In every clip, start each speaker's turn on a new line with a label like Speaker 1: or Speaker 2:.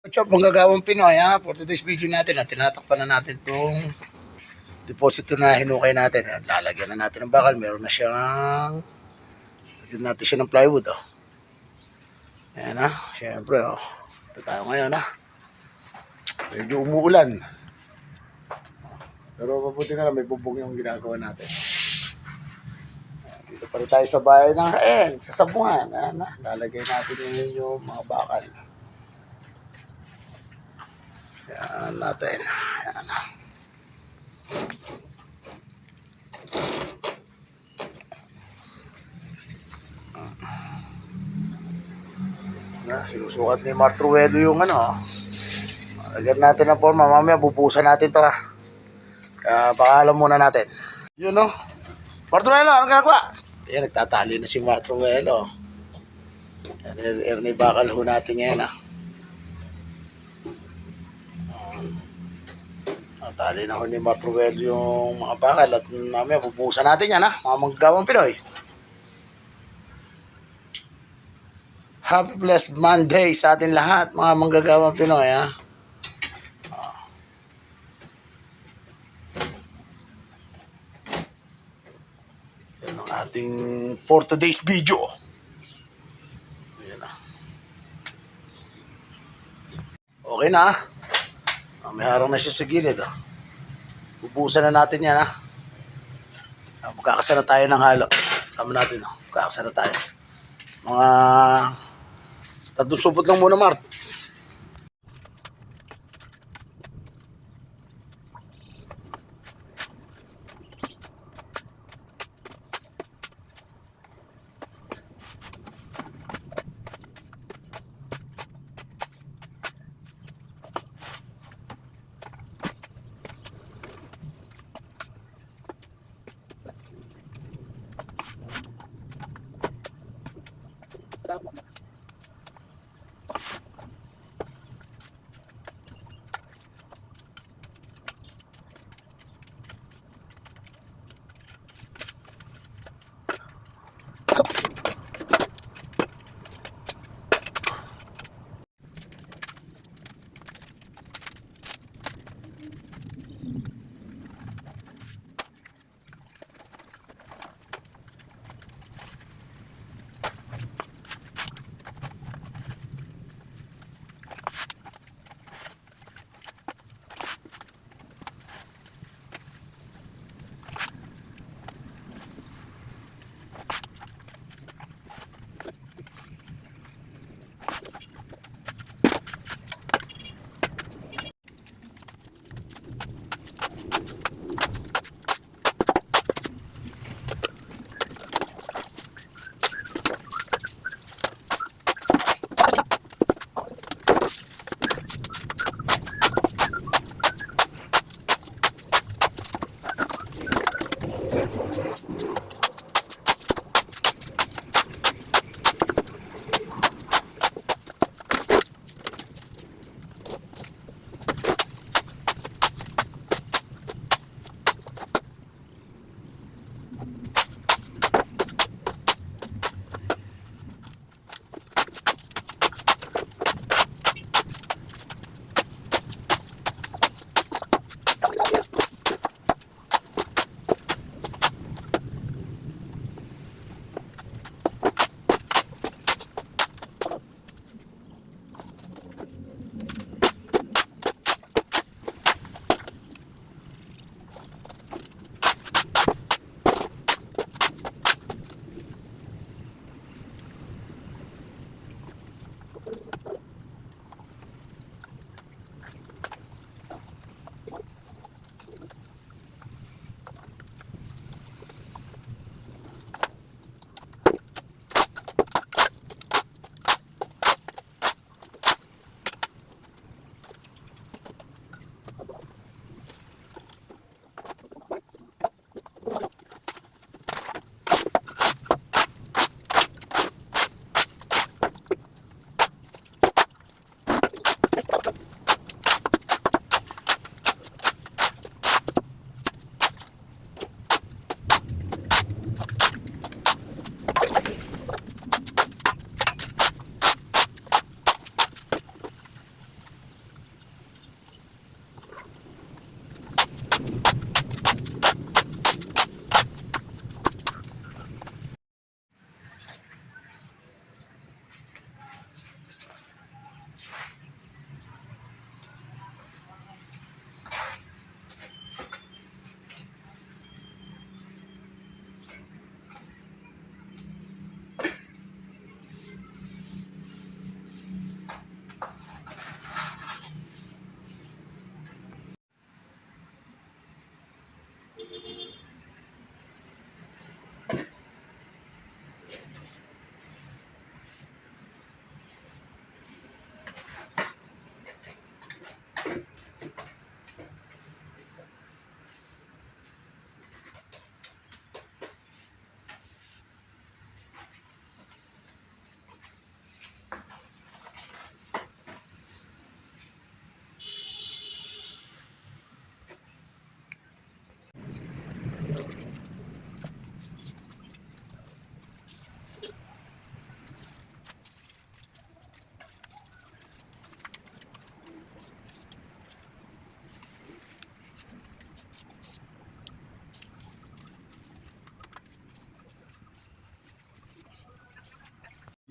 Speaker 1: What's up, manggagawang Pinoy ha? For today's video natin, tinatakpan na natin itong deposito na hinukay natin. Lalagyan na natin ng bakal. Meron na siyang, lagyan natin siya ng plywood. Oh. Ayan ha, siyempre. Oh. Ito tayo ngayon ha. Medyo umuulan. Pero mabuti na lang, may bubong yung ginagawa natin. Dito pa rin tayo sa bahay ng Kaen, sa Sabuhan. Ayan ha, lalagay natin yung mga bakal. Ayan natin. Ayan ha. Sinusukat ni Martruelo yung ano. Lagyan natin ng forma. Mamaya bubusan natin to ha. Kaya pakalam muna natin. Yun no. Martruelo, anong ginagawa? Ayan, nagtatali na si Martruelo. Ernie bakal ho natin ngayon ha. Natali na ho ni Martruelo yung mga bakal. At mamaya bubusan natin yan ha. Mga manggagawang Pinoy. Happy blessed Monday sa atin lahat, mga manggagawang Pinoy ha. Yan ang ating for today's video. Ayan na. Okay na ha. May harang na siya sa gilid ha. Bubusan na natin yan ha. Magkakasana tayo ng halo. Sama natin ha. Magkakasana tayo. Mga tatlong supot lang muna, Mart.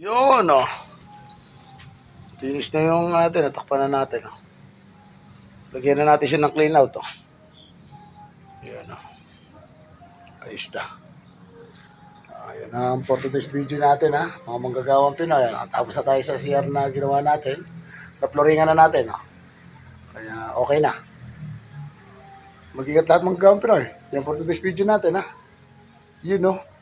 Speaker 1: Yun, oh. Linis na yung natin. Natakpan na natin, oh. Lagyan na natin siya ng clean out, oh. Yan, oh. Ayos na. Ayan ang for today's video natin, ha. Mga manggagawang Pinoy. Tapos na tayo sa CR na ginawa natin. Na-flooringan na natin, oh. Kaya okay na. Mag-ingat lahat manggagawang Pinoy. Yan for today's video natin, ha. Yun, oh.